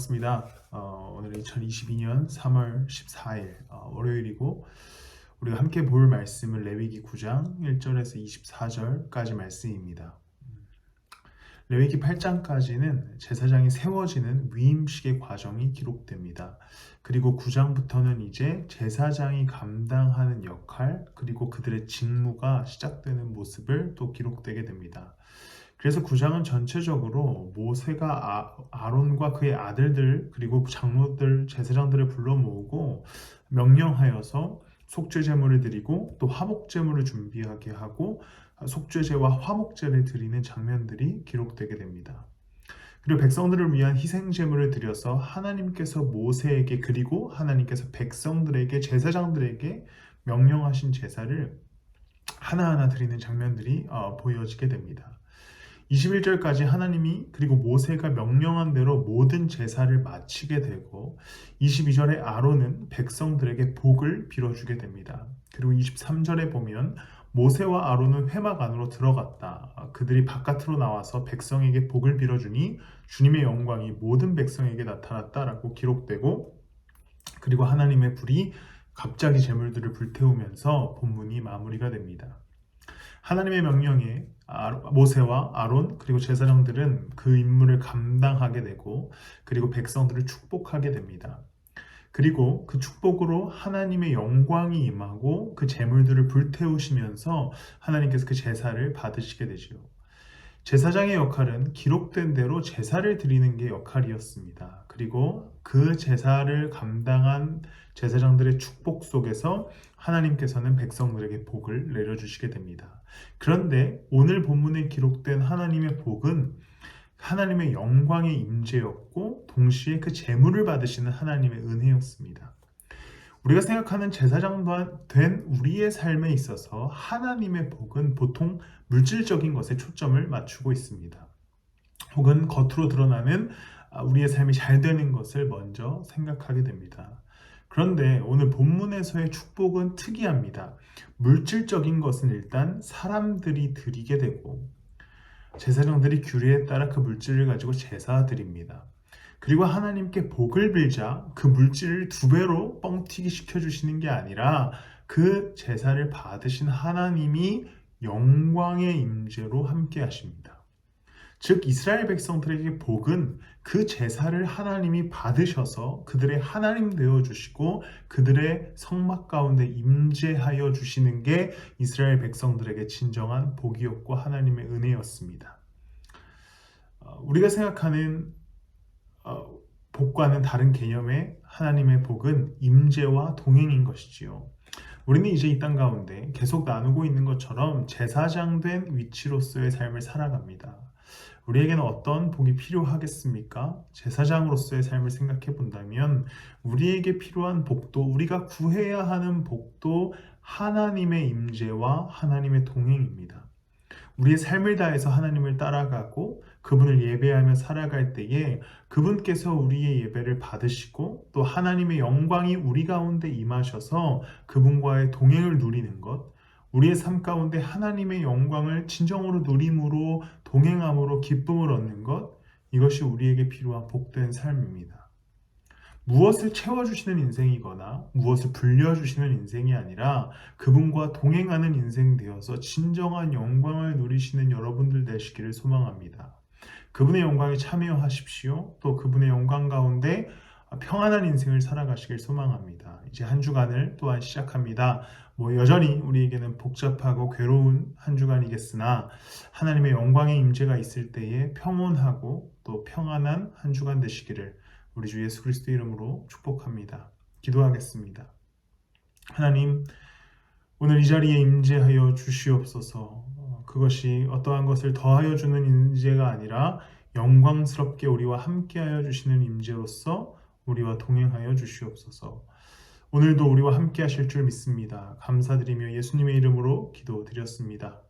반갑습니다. 오늘 2022년 3월 14일 월요일이고 우리가 함께 볼 말씀은 레위기 9장 1절에서 24절까지 말씀입니다. 레위기 8장까지는 제사장이 세워지는 위임식의 과정이 기록됩니다. 그리고 9장부터는 이제 제사장이 감당하는 역할 그리고 그들의 직무가 시작되는 모습을 또 기록되게 됩니다. 그래서 9장은 전체적으로 모세가 아론과 그의 아들들 그리고 장로들 제사장들을 불러 모으고 명령하여서 속죄 제물을 드리고 또 화목 제물을 준비하게 하고 속죄제와 화목제를 드리는 장면들이 기록되게 됩니다. 그리고 백성들을 위한 희생 제물을 드려서 하나님께서 모세에게 그리고 하나님께서 백성들에게 제사장들에게 명령하신 제사를 하나하나 드리는 장면들이 보여지게 됩니다. 21절까지 하나님이 그리고 모세가 명령한 대로 모든 제사를 마치게 되고 22절에 아론은 백성들에게 복을 빌어주게 됩니다. 그리고 23절에 보면 모세와 아론은 회막 안으로 들어갔다. 그들이 바깥으로 나와서 백성에게 복을 빌어주니 주님의 영광이 모든 백성에게 나타났다라고 기록되고 그리고 하나님의 불이 갑자기 제물들을 불태우면서 본문이 마무리가 됩니다. 하나님의 명령에 모세와 아론 그리고 제사장들은 그 임무를 감당하게 되고 그리고 백성들을 축복하게 됩니다. 그리고 그 축복으로 하나님의 영광이 임하고 그 제물들을 불태우시면서 하나님께서 그 제사를 받으시게 되지요. 제사장의 역할은 기록된 대로 제사를 드리는 게 역할이었습니다. 그리고 그 제사를 감당한 제사장들의 축복 속에서 하나님께서는 백성들에게 복을 내려주시게 됩니다. 그런데 오늘 본문에 기록된 하나님의 복은 하나님의 영광의 임재였고 동시에 그 제물을 받으시는 하나님의 은혜였습니다. 우리가 생각하는 제사장 된 우리의 삶에 있어서 하나님의 복은 보통 물질적인 것에 초점을 맞추고 있습니다. 혹은 겉으로 드러나는 우리의 삶이 잘 되는 것을 먼저 생각하게 됩니다. 그런데 오늘 본문에서의 축복은 특이합니다. 물질적인 것은 일단 사람들이 드리게 되고 제사장들이 규례에 따라 그 물질을 가지고 제사 드립니다. 그리고 하나님께 복을 빌자 그 물질을 2배로 뻥튀기 시켜주시는 게 아니라 그 제사를 받으신 하나님이 영광의 임재로 함께 하십니다. 즉 이스라엘 백성들에게 복은 그 제사를 하나님이 받으셔서 그들의 하나님 되어주시고 그들의 성막 가운데 임재하여 주시는 게 이스라엘 백성들에게 진정한 복이었고 하나님의 은혜였습니다. 우리가 생각하는 복과는 다른 개념의 하나님의 복은 임재와 동행인 것이지요. 우리는 이제 이 땅 가운데 계속 나누고 있는 것처럼 제사장 된 위치로서의 삶을 살아갑니다. 우리에게는 어떤 복이 필요하겠습니까? 제사장으로서의 삶을 생각해 본다면 우리에게 필요한 복도 우리가 구해야 하는 복도 하나님의 임재와 하나님의 동행입니다. 우리의 삶을 다해서 하나님을 따라가고 그분을 예배하며 살아갈 때에 그분께서 우리의 예배를 받으시고 또 하나님의 영광이 우리 가운데 임하셔서 그분과의 동행을 누리는 것, 우리의 삶 가운데 하나님의 영광을 진정으로 누림으로 동행함으로 기쁨을 얻는 것, 이것이 우리에게 필요한 복된 삶입니다. 무엇을 채워주시는 인생이거나 무엇을 불려주시는 인생이 아니라 그분과 동행하는 인생 되어서 진정한 영광을 누리시는 여러분들 되시기를 소망합니다. 그분의 영광에 참여하십시오. 또 그분의 영광 가운데 평안한 인생을 살아가시길 소망합니다. 이제 한 주간을 또한 시작합니다. 여전히 우리에게는 복잡하고 괴로운 한 주간이겠으나 하나님의 영광의 임재가 있을 때에 평온하고 또 평안한 한 주간 되시기를 우리 주 예수 그리스도 이름으로 축복합니다. 기도하겠습니다. 하나님, 오늘 이 자리에 임재하여 주시옵소서. 그것이 어떠한 것을 더하여 주는 임재가 아니라 영광스럽게 우리와 함께하여 주시는 임재로서 우리와 동행하여 주시옵소서. 오늘도 우리와 함께 하실 줄 믿습니다. 감사드리며 예수님의 이름으로 기도드렸습니다.